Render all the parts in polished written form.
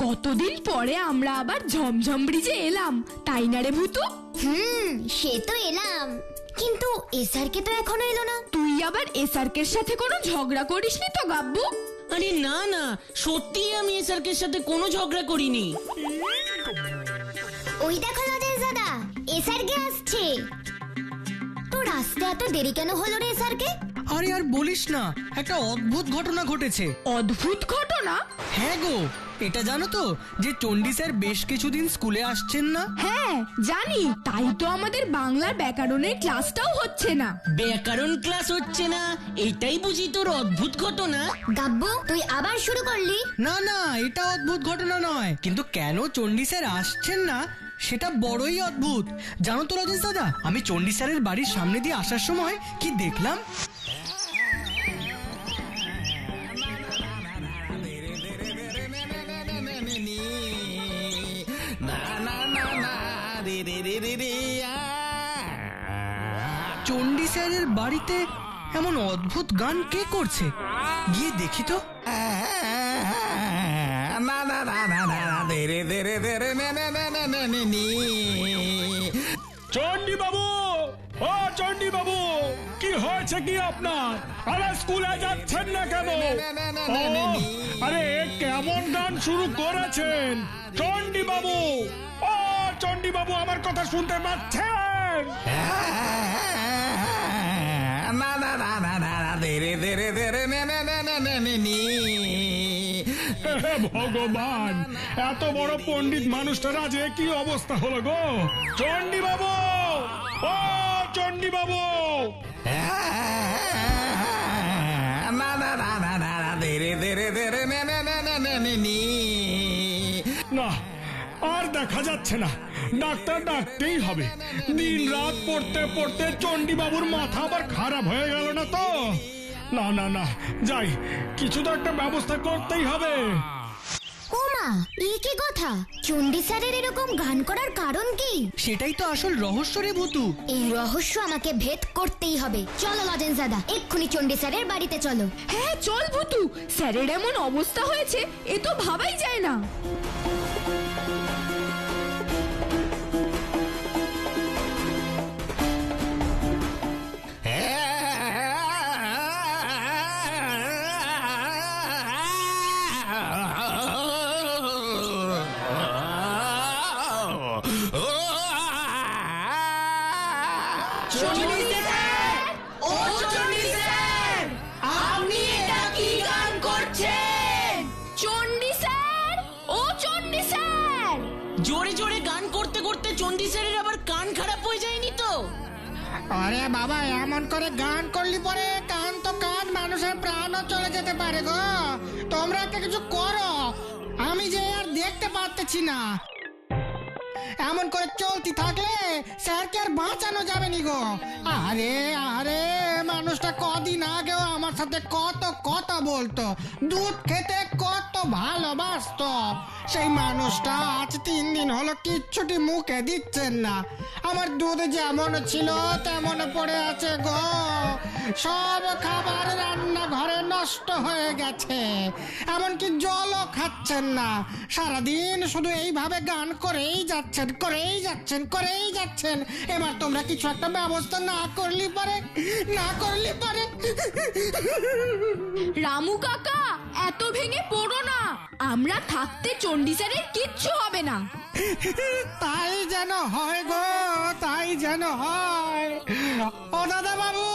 কতদিন পরে আমরা আবার ঝমঝম ব্রিজে এলাম, তাই না রে ভূতু? সে তো এলাম, কিন্তু এসআরকে তো এখনো এলো না। তুই আবার এসআরকের সাথে কোনো ঝগড়া করিসনি তো গাব্বু? আরে না না, সত্যি আমি এসআরকের সাথে কোনো ঝগড়া করিনি। ওই দেখো লজেন্স দাদা, এসআরকে আসছে। তোর আসতে এত দেরি কেন হলো রে এসআরকে? আরে আর বলিস না, একটা অদ্ভুত ঘটনা ঘটেছে। অদ্ভুত ঘটনা? হ্যাঁ গো, এটা জানো তো যে চণ্ডী স্যার বেশ কিছুদিন স্কুলে আসছেন না? হ্যাঁ জানি, তাই তো আমাদের বাংলার ব্যাকরণের ক্লাসটাও হচ্ছে না। ব্যাকরণ ক্লাস হচ্ছে না, এটাই বুঝি তোর অদ্ভুত ঘটনা? গাব্বু তুই আবার শুরু করলি? না না, এটা অদ্ভুত ঘটনা নয়, কিন্তু কেন চণ্ডী স্যার আসছেন না সেটা বড়ই অদ্ভুত। জানো তো রাজেশ দাদা, আমি চণ্ডী স্যারের বাড়ির সামনে দিয়ে আসার সময় কি দেখলাম? চণ্ডী স্যারের বাড়িতে এমন অদ্ভুত গান কে করছে, গিয়ে দেখি তো। চণ্ডী বাবু, ও চণ্ডী বাবু, কি হয়েছে কি আপনার? আরে স্কুলে যাচ্ছেন না কেন? আরে কেমন গান শুরু করেছেন চণ্ডী বাবু? ও চণ্ডী বাবু, আমার কথা শুনতে পাচ্ছেন? না না না না না, ধীরে ধীরে ধীরে ভগবান, এত বড় পণ্ডিত মানুষটার আজ কি অবস্থা হলো গো? চণ্ডী বাবু, ও চণ্ডী বাবু, না না না না না, ধীরে ধীরে ধীরে না আর দেখা যাচ্ছে না, ডাক্তার ডাকতেই হবে। দিন রাত পড়তে পড়তে চণ্ডী বাবুর মাথা আবার খারাপ হয়ে গেল না তো? না না না, যাই, কিছু তো একটা ব্যবস্থা করতেই হবে। ও মা, এই কি কথা? চণ্ডী স্যারের এরকম গান করার কারণ কি? সেটাই তো আসল রহস্য রে ভূতু। এই রহস্য আমাকে ভেদ করতেই হবে। চলো লজেন্স দাদা, এক্ষুনি চণ্ডী স্যারের বাড়িতে চলো। হ্যাঁ চল ভূতু, স্যারের এমন অবস্থা হয়েছে এ তো ভাবাই যায় না। জোরে জোরে গান করতে করতে চণ্ডী স্যারের আবার কান খারাপ হয়ে যায়নি তো? আরে বাবা, এমন করে গান করলি পরে কান তো কান, মানুষের প্রাণও চলে যেতে পারে গো। তোমরা একটা কিছু করো, আমি যে আর দেখতে পারতেছি না। এমন করে চলতে থাকলে স্যারকে আর বাঁচানো যাবে নি গো। আরে আরে, মানুষটা কদিন আগেও আমার সাথে কত কথা বলতো, দুধ খেতে কত ভালোবাসতো। সেই মানুষটা আজ 3 দিন হলো কিচ্ছুটি মুখে দিচ্ছেন না। আমার দুধ যেমন ছিল তেমন পড়ে আছে গো। সব খাবার রান্নাঘরে নষ্ট হয়ে গেছে, এমনকি জলও খাচ্ছেন না। সারাদিন শুধু এইভাবে গান করেই যাচ্ছেন, করেই যাচ্ছেন, করেই যাচ্ছেন। এবার তোমরা কিছু একটা ব্যবস্থা না করলি পারে, না করলি পারে। রামু কাকা, এত ভেঙে পড়ো না, আমরা থাকতে চণ্ডী স্যারের কিচ্ছু হবে না। তাই যেন হয় গো, তাই যেন হয়। ও দাদা বাবু,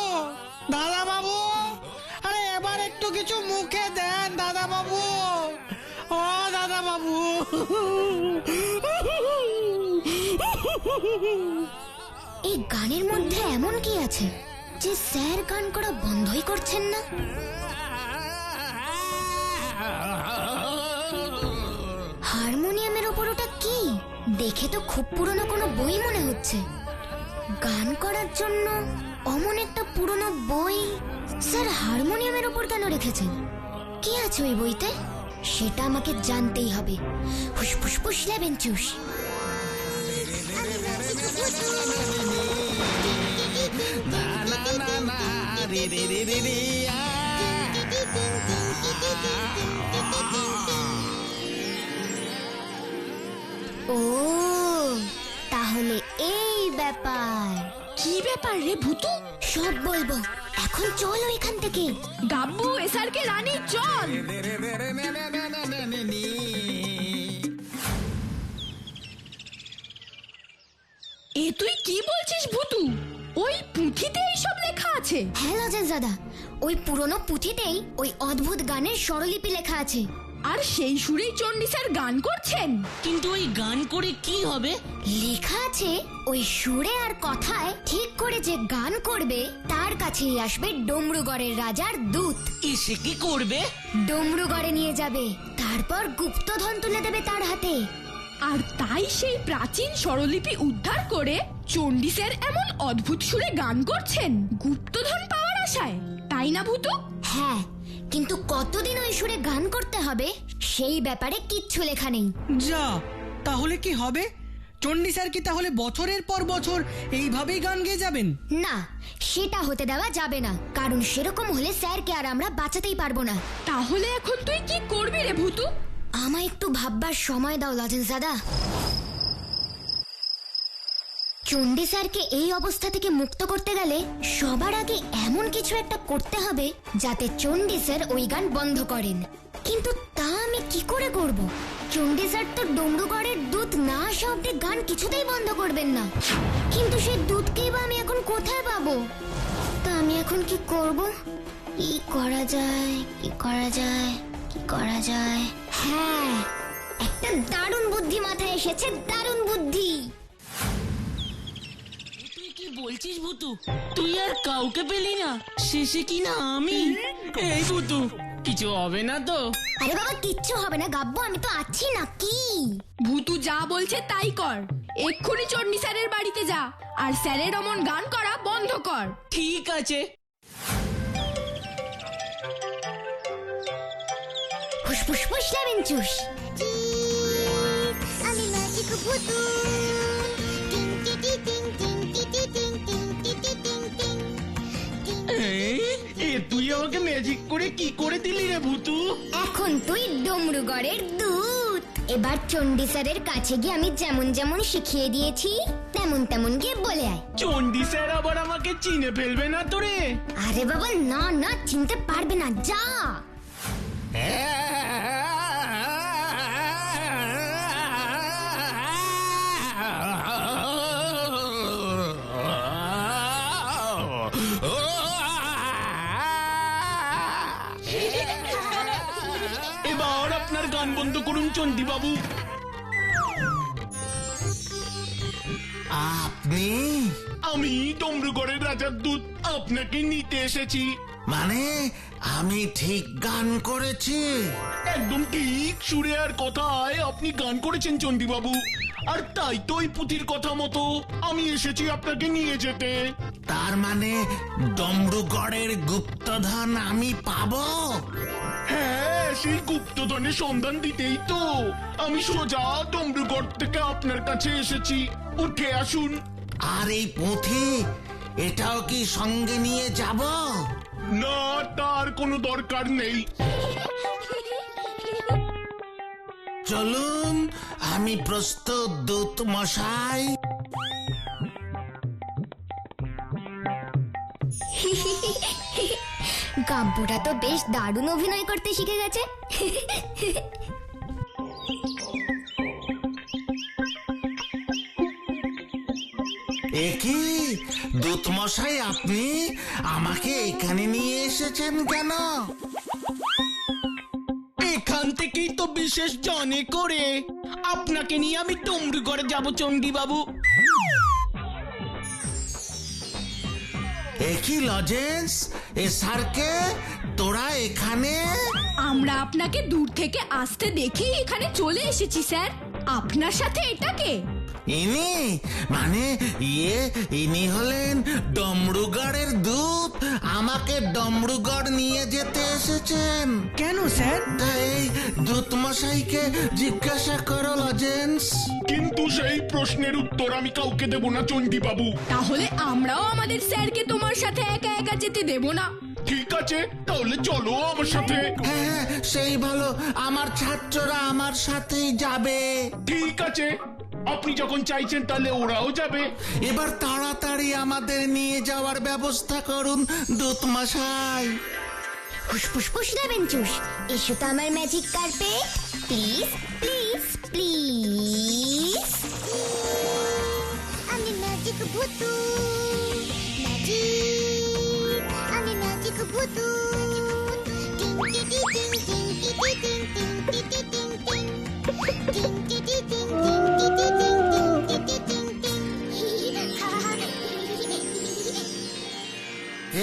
দাদা বাবু, আরে এবার একটু কিছু মুখে দেন দাদা বাবু। ও দাদা বাবু। এই গানের মধ্যে এমন কি আছে যে স্যার গান করা বন্ধই করছেন না? হারমোনিয়ামের ওপর ওটা কি? দেখে তো খুব পুরনো কোনো বই মনে হচ্ছে। গান করার জন্য অমন একটা পুরনো বই স্যার হারমোনিয়ামের ওপর কেন রেখেছেন? কি আছে ওই বইতে? সেটা আমাকে জানতেই হবে। ফুসফুস ফুস লেবেন চুস। না না না না, রে রে রে রে রে। ব্যাপার রে ভূতু? সব বলবো, এখন চলো এখান থেকে। গাব্বু এসআরকে রানী চল। এ তুই কি বলছিস ভূতু? ওই পুঁথিতে এইসব লেখা আছে? হ্যাঁ লজেন্স দাদা, ওই পুরনো পুঁথিতেই ওই অদ্ভুত গানের স্বরলিপি লেখা আছে। আর সেই সুরেই চণ্ডী স্যার গান করছেন? কিন্তু ওই গান করে কি হবে? লেখা আছে ওই সুরে আর কথায় ঠিক করে যে গান করবে তার কাছেই আসবে ডমরুগড়ের রাজার দূত। এসে কি করবে? ডমরুগড়ে নিয়ে যাবে, তারপর গুপ্তধন তুলে দেবে তার হাতে। আর তাই সেই প্রাচীন স্বরলিপি উদ্ধার করে চণ্ডী স্যার এমন অদ্ভুত সুরে গান করছেন গুপ্তধন পাওয়ার আশায়, তাই না ভূতু? হ্যাঁ, কিন্তু কতদিন ওই সুরে গান করতে হবে সেই ব্যাপারে কিচ্ছু লেখা নেই। যা, তাহলে কি হবে? চণ্ডী স্যার কি তাহলে বছরের পর বছর এইভাবেই গান গেয়ে যাবেন? না, সেটা হতে দেওয়া যাবে না, কারণ সেরকম হলে স্যারকে আর আমরা বাঁচাতেই পারবো না। তাহলে এখন তুই কি করবি রে ভূতু? আমায় একটু ভাববার সময় দাও লজেন্স দাদা। চণ্ডী স্যারকে এই অবস্থা থেকে মুক্ত করতে গেলে সবার আগে এমন কিছু একটা করতে হবে যাতে চণ্ডী স্যার ওই গান বন্ধ করেন। কিন্তু তা আমি কি করে করব? চণ্ডী স্যার তো ডমরুগড়ের দূত না আসা অব্দি গান কিছুতেই বন্ধ করবেন না। কিন্তু সেই দূতকেই বা আমি এখন কোথায় পাবো? তা আমি এখন কি করব? কি করা যায়, কি করা যায়, কি করা যায়? হ্যাঁ, একটা দারুণ বুদ্ধি মাথায় এসেছে, দারুণ বুদ্ধি। তুই কি বলছিস ভূতু? তুই আর কাউকে পেলি না, শেষে কি না আমি? এই ভূতু, কিছু হবে না তো? আরে বাবা, কিচ্ছু হবে না গাব্বু, আমি তো আছি না কি? ভূতু যা বলছে তাই কর। এক্ষুনি চণ্ডী স্যারের বাড়িতে যা আর স্যারের অমন গান করা বন্ধ কর। ঠিক আছে। ফুসফুস ফুসলাবেন চুস। আমি ম্যাজিক ভূতু। তুই আমাকে ম্যাজিক করে কি করে দিলি রে ভূতু? এখন তুই ডমরুগড়ের দূত। এবার চণ্ডী স্যারের কাছে গিয়ে আমি যেমন যেমন শিখিয়ে দিয়েছি তেমন তেমন গিয়ে বলে আয়। চণ্ডী স্যার আবার আমাকে চিনে ফেলবে না তো রে? আরে বাবা, না না, চিনতে পারবে না, যা। এবার আপনার গান বন্ধ করুন চণ্ডী বাবু। আপনি? আমি ডমরুগড়ের রাজার দূত আপনাকে নিতে এসেছি। মানে আমি ঠিক গান করেছি? একদম ঠিক সুরে আর কথায় আপনি গান করেছেন চণ্ডী বাবু। আর তাই তো ওই পুঁথির কথা মতো আমি এসেছি আপনাকে নিয়ে যেতে। তার মানে ডমরুগড়ের গুপ্তধন আমি পাবো? হ্যাঁ, সেই গুপ্তধনের সন্ধান দিতেই তো আমি সোজা ডমরুগড় থেকে আপনার কাছে এসেছি। উঠে আসুন। আর এই পুঁথি, এটাও কি সঙ্গে নিয়ে যাব? না, তার কোনো দরকার নেই। চলুন, আমি প্রস্তুত দূত মশাই। গাব্বুটা তো বেশ দারুণ অভিনয় করতে শিখে গেছে। একই দূত মশাই, আপনি আমাকে এখানে নিয়ে এসেছেন কেন? এখান থেকেই তো বিশেষ জনে করে আপনাকে নিয়ে আমি ডমরুগড়ে যাব চণ্ডী বাবু। একই লজেন্স, এ স্যারকে তোরা এখানে? আমরা আপনাকে দূর থেকে আসতে দেখেই এখানে চলে এসেছি স্যার। আপনার সাথে এটাকে? ইনি মানে ইনি হলেন ডমরুগড়ের দূত, আমাকে ডমরুগড় নিয়ে যেতে এসেছেন। কেন স্যার? তাই দূত মশাইকে জিজ্ঞাসা করো লজেন্স। কিন্তু সেই প্রশ্নের উত্তর আমি কাউকে দেব না চণ্ডী বাবু। তাহলে আমরাও আমাদের স্যারকে তোমার সাথে একা একা যেতে দেব না। ঠিক আছে, তাহলে চলো আমার সাথে। হ্যাঁ, সেই ভালো, আমার ছাত্ররা আমার সাথেই যাবে। ঠিক আছে, আপনি যখন চাইছেন তাহলে ওরাও যাবে। এবার তাড়াতাড়ি আমাদের নিয়ে যাওয়ার ব্যবস্থা করুন দূত মশাই। ফুসফুস নেবেন চুষ, এসো তো আমার magic carpet, please please please. আমি ম্যাজিক ভূতু, ম্যাজিক, আমি ম্যাজিক ভূতু। টিং টি টি টিং টিং টি টি টিং টিং টি টি টিং টিং, টিং টি টি টিং টিং টি টি টিং টিং টি টি টিং টিং।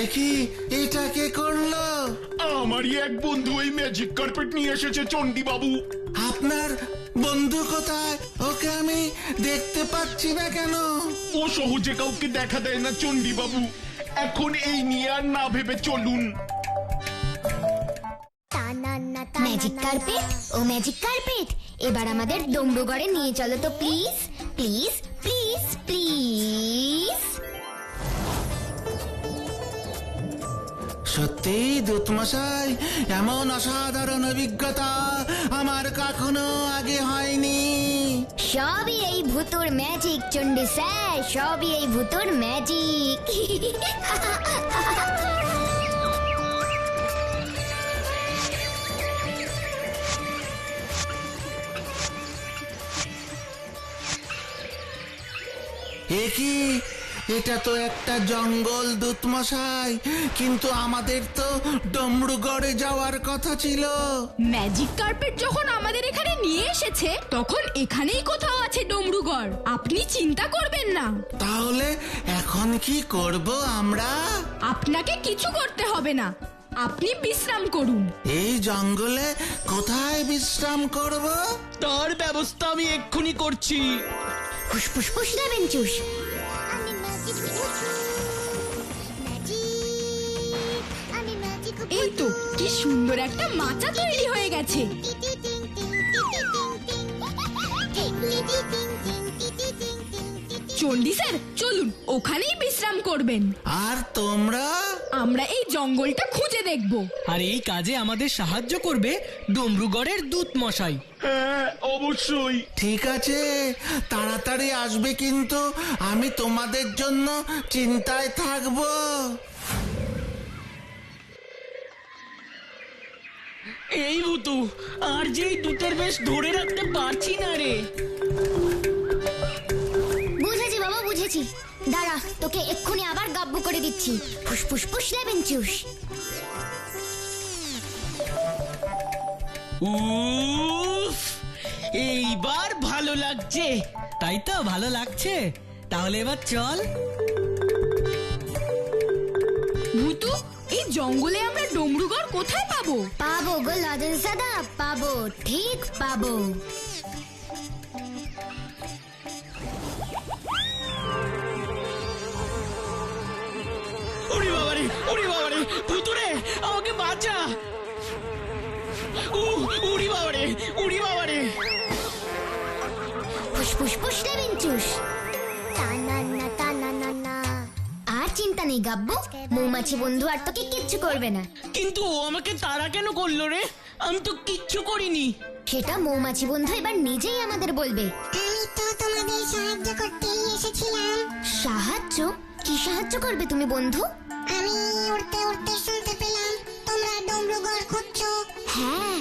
এ কি, এটা কে করলো? আমারই এক বন্ধু এই ম্যাজিক কার্পেট নিয়ে এসেছে চণ্ডী বাবু। আপনার বন্ধু কোথায়? ওকে আমি দেখতে পাচ্ছি না কেন? ও সহজে কাউকে দেখা দেয় না চণ্ডী বাবু। এখন এই নিয়ে আর না ভেবে চলুন। ম্যাজিক কার্পেট, ও ম্যাজিক কার্পেট, এবার আমাদের ডমরুগড়ে নিয়ে চলো তো প্লিজ প্লিজ প্লিজ প্লিজ। সত্যি দূত মশাই, এমন অসাধারণ অভিজ্ঞতা আমার কখনো আগে হয়নি। সবই এই ভূতুর ম্যাজিক চণ্ডী স্যার, সবই এই ভূতুর ম্যাজিক। এ কি, এটা তো একটা জঙ্গল দূত মশাই, কিন্তু আমাদের তো ডমরুগড়ে যাওয়ার কথা ছিল। ম্যাজিক কার্পেট যখন আমাদের এখানে নিয়ে এসেছে তখন এখানেই কোথাও আছে ডমরুগড়, আপনি চিন্তা করবেন না। তাহলে এখন কি করব আমরা? আপনাকে কিছু করতে হবে না, আপনি বিশ্রাম করুন। এই জঙ্গলে কোথায় বিশ্রাম করব? তার ব্যবস্থা আমি এক্ষুনি করছি। ফুসফুস নেবেন চুষ। এই তো কি সুন্দর একটা মাচা তৈরি হয়ে গেছে। চণ্ডী স্যার চলুন, ওখানেই বিশ্রাম করবেন। আর তোমরা? আমরা এই জঙ্গলটা খুঁজে দেখব। আর এই কাজে আমাদের সাহায্য করবে ডমরুগড়ের দূত মশাই। হ্যাঁ অবশ্যই। ঠিক আছে, তাড়াতাড়ি আসবে, কিন্তু আমি তোমাদের জন্য চিন্তায় থাকবো। এই ভূতু, আর যে এই দূতের বেশ ধরে রাখতে পারছি না রে। বুঝেছি বাবা, বুঝেছি, দাঁড়া, তোকে এক্ষুনি আবার গাব্বু করে দিচ্ছি। ফুসফুস নেবেন চুষ। উফ, এইবার ভালো লাগছে। তাই তো, ভালো লাগছে। তাহলে এবার চল। ভূতু, এই জঙ্গলে আমরা ডমরুগড় কোথায় পাবো? পাবো গো লজেন সাদা, পাবো, ঠিক পাবো। ওরে বাবারে, ওরে বাবারে, ভূতুরে আমাকে বাঁচা। উড়ি বাবারে, উড়ি বাবারে। ফুসফুস নেবেন চুষ। আর চিন্তা নেই গাব্বু, মৌমাছি বন্ধু আর তোকে কিচ্ছু করবে না। কিন্তু ও আমাকে তাড়া কেন করলো রে? আমি তো কিচ্ছু করিনি। সেটা মৌমাছি বন্ধু এবার নিজেই আমাদের বলবে। আমি তো তোমাদের সাহায্য করতেই এসেছিলাম। সাহায্য? কি সাহায্য করবে তুমি বন্ধু? আমি উড়তে উড়তে শুনতে পেলাম তোমরা ডমরুগড় খুঁজছো। হ্যাঁ,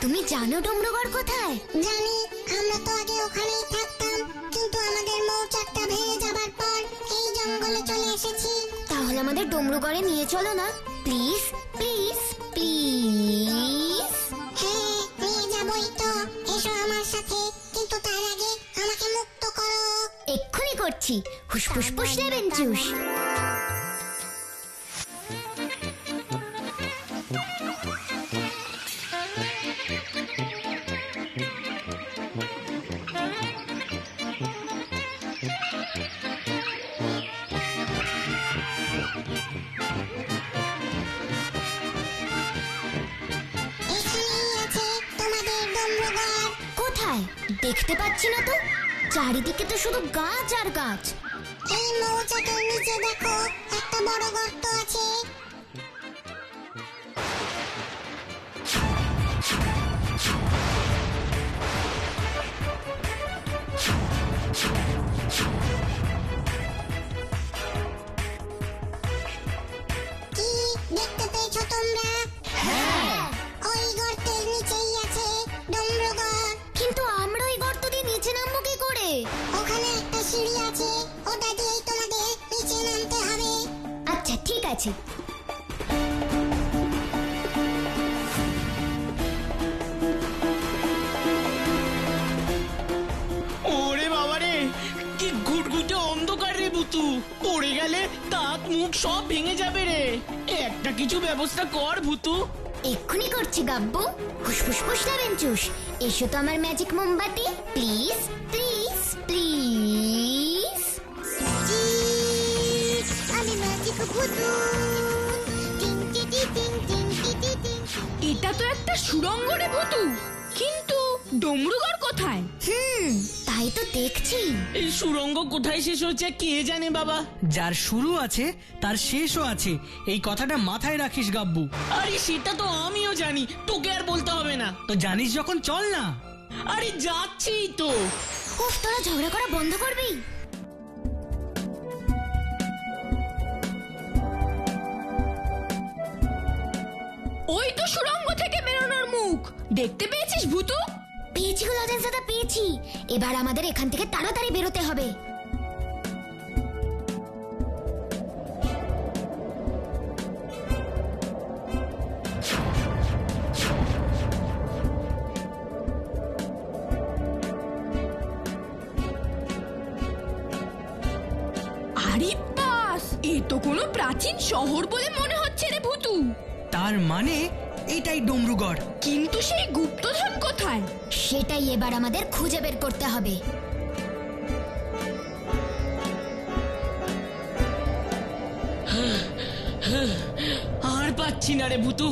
তুমি জানো ডমরুগড় কোথায়? জানি, আমরা তো আগে ওখানেই থাকতাম, কিন্তু আমাদের মৌচাকটা ভেঙে যাবার পর এই জঙ্গলে চলে এসেছি। তাহলে আমাদের ডমরুগড়ে নিয়ে চলো না, প্লিজ প্লিজ প্লিজ। হ্যাঁ, নিয়ে যাবই তো, এসো আমার সাথে, কিন্তু তার আগে আমাকে মুক্ত করো। এক্ষুনি করছি। ফুসফুস নেবেন চুষ। এখানেই আছে তোমাদের ডমরুগড়। কোথায়? দেখতে পাচ্ছি না তো, চারিদিকে তো শুধু গাছ আর গাছ। এই মৌচাকের নিচে দেখো, একটা বড় গর্ত আছে। গেছে। ওরে বাবারে, কি ঘুটঘুটে অন্ধকার রে ভুতু, পড়ে গেলে দাঁত মুখ সব ভেঙে যাবে রে। একটা কিছু ব্যবস্থা কর ভুতু। এক্ষুনি করছি গাব্বু। ফুসফুস ফুসলাবেন চুষ, এসো তো আমার ম্যাজিক মোমবাতি, প্লিজ প্লিজ প্লিজ। আমি ম্যাজিক ভুতু। টিং টিটি টিং টিং টিটি টিং। এটা তো একটা সুড়ঙ্গ রে ভুতু, কিন্তু ডমরুগড় কোথায়? তাই তো দেখছি। এই সুড়ঙ্গ কোথায় শেষ হচ্ছে কে জানে বাবা। যার শুরু আছে তার শেষও আছে, এই কথাটা মাথায় রাখিস গাব্বু। আরে সেটা তো আমিও জানি, তোকে আর বলতে হবে না। তো জানিস যখন চল না। আরে যাচ্ছি তো। উফ, তোরা ঝগড়া করা বন্ধ করবি? ওই তো সুড়ঙ্গ থেকে বেরোনোর মুখ, দেখতে পেয়েছিস ভুতু? পেয়েছি গো লজেন্স দাদা, পেয়েছি। এবার আমাদের এখান থেকে তাড়াতাড়ি বেরোতে হবে। আরে বাস, এ তো কোনো প্রাচীন শহর বলে মনে হচ্ছে রে ভুতু। তার মানে এটাই ডমরুগড়। কিন্তু সেই গুপ্তধন কোথায়? সেটাই এবার আমাদের খুঁজে বের করতে হবে। আর পাচ্ছি না রে ভুতু,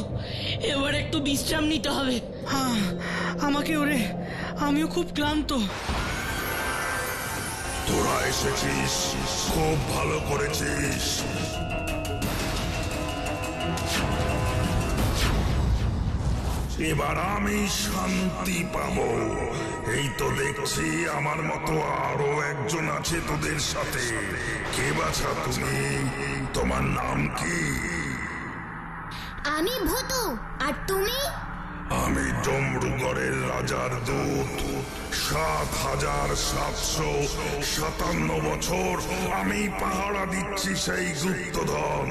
এবার একটু বিশ্রাম নিতে হবে। হ্যাঁ, আমাকে ওরে, আমিও খুব ক্লান্ত। তোরা এসেছিস, খুব ভালো করেছিস। এবার আমি শান্তি পাবো। এই তো দেখছি আমার মতো আরো একজন আছে তোদের সাথে। কে বাছা তুমি? তোমার নাম কি? আমি ভূতু, আর তুমি? আমি ডমরুগড়ের রাজার দূত। ৭,৭57 বছর আমি পাহারা দিচ্ছি সেই গুপ্তধন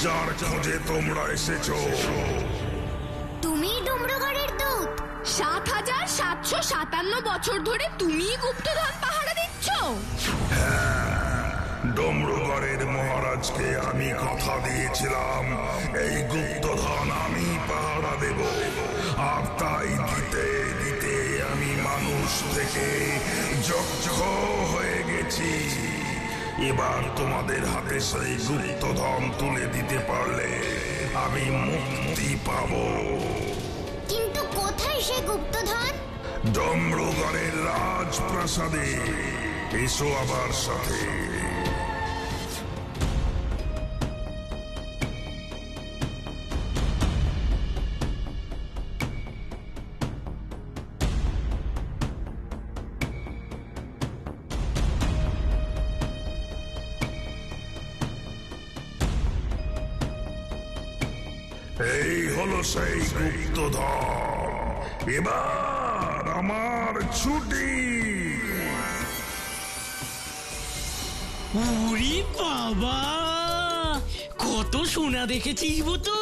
যার খোঁজে তোমরা এসেছো। তুমি ডুমরুগড়ের দূত? ৭,৭৫৭ বছর ধরে তুমি গুপ্তধন পাহারা দিচ্ছ? ডমরুগড়ের মহারাজকে আমি কথা দিয়েছিলাম এই গুপ্তধন আমি পাহারা দেব, আর তাই দিতে দিতে আমি মানুষ থেকে যক্ষ হয়ে গেছি। এবার তোমাদের হাতে সেই গুপ্তধন তুলে দিতে পারলে আমি মুক্তি পাবো। কিন্তু কোথায় সে গুপ্তধন? ডমরুগড়ের রাজপ্রাসাদে। এসো আমার সাথে। এই হলো সেই গুপ্তধন। এবার আমার ছুটি। ওরে বাবা, কত সোনা দেখেছিস ভুতু।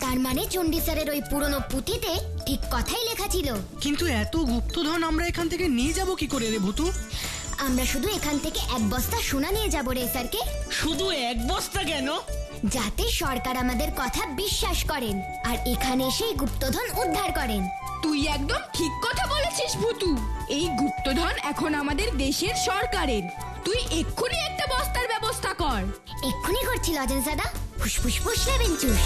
তার মানে চণ্ডী স্যারের ওই পুরনো পুঁথিতে ঠিক কথাই লেখা ছিল। কিন্তু এত গুপ্তধন আমরা এখান থেকে নিয়ে যাব কি করে রে ভুতু? আমরা শুধু এখান থেকে এক বস্তা সোনা নিয়ে যাবো রে স্যারকে। শুধু এক বস্তা কেন? যাতে সরকার আমাদের কথা বিশ্বাস করেন আর এখানে সেই গুপ্তধন উদ্ধার করেন। তুই একদম ঠিক কথা বলেছিস ভুতু। এই গুপ্তধন এখন আমাদের দেশের সরকারের। তুই এক্ষুনি একটা বস্তার ব্যবস্থা কর। এক্ষুনি করছি লজেন্স দাদা। ফুসফুস ফুসলাবেন চুষ।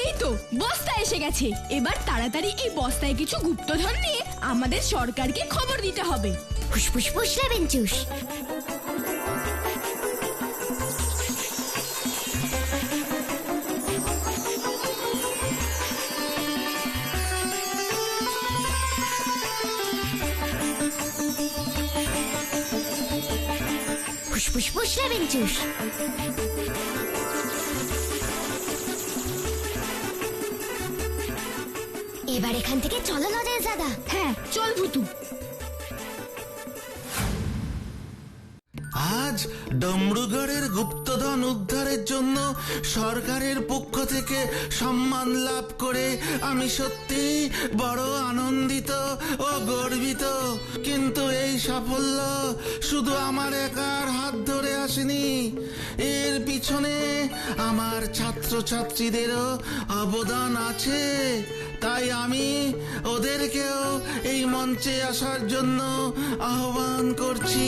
এই তো বস্তা এসে গেছে। এবার তাড়াতাড়ি এই বস্তায় কিছু গুপ্তধন নিয়ে আমাদের সরকারকে খবর দিতে হবে। ফুসফুস ফুসলাবেন চুষ। ফুসফুস ফুসলাবেন চুষ। এবার এখান থেকে চলো লজেন্স দাদা। হ্যাঁ চল ভুতু। আজ ডমরুগড়ের গুপ্তধন উদ্ধারের জন্য সরকারের পক্ষ থেকে সম্মান লাভ করে আমি সত্যি বড় আনন্দিত ও গর্বিত। কিন্তু এই সাফল্য শুধু আমার একার হাত ধরে আসেনি, এর পিছনে আমার ছাত্রছাত্রীদেরও অবদান আছে। তাই আমি ওদেরকেও এই মঞ্চে আসার জন্য আহ্বান করছি।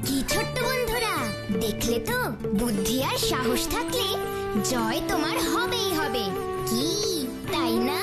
কি ছোট্ট বন্ধুরা, দেখলে তো বুদ্ধি আর সাহস থাকলে জয় তোমার হবেই হবে, কি তাই না?